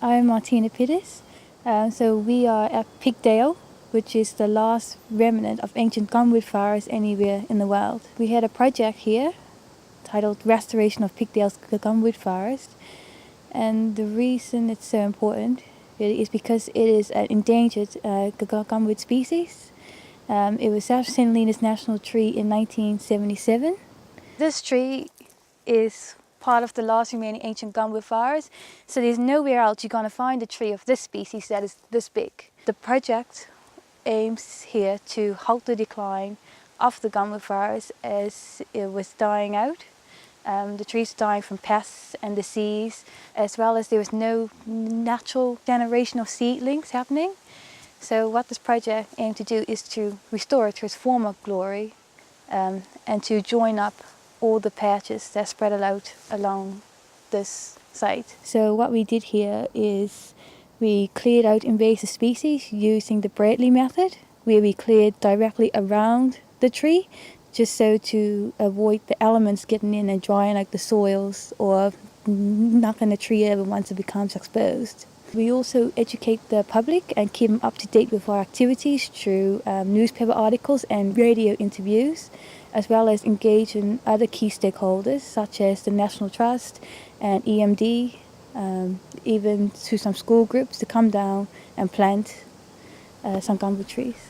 I'm Martina Pittis. So we are at Pigdale, which is the last remnant of ancient gumwood forest anywhere in the world. We had a project here titled Restoration of Pigdale's Gumwood Forest. And the reason it's so important is because it is an endangered gumwood species. It was South Helena's national tree in 1977. This tree is part of the last remaining ancient gumwood forest, so there's nowhere else you're going to find a tree of this species that is this big. The project aims here to halt the decline of the gumwood forest as it was dying out. The trees dying from pests and disease, as well as there was no natural generation of seedlings happening. So what this project aimed to do is to restore it to its former glory and to join up all the patches that spread out along this site. So what we did here is we cleared out invasive species using the Bradley method, where we cleared directly around the tree, just so to avoid the elements getting in and drying out the soils or knocking the tree over once it becomes exposed. We also educate the public and keep them up to date with our activities through newspaper articles and radio interviews, as well as engage in other key stakeholders such as the National Trust and EMD, even to some school groups to come down and plant some gumwood trees.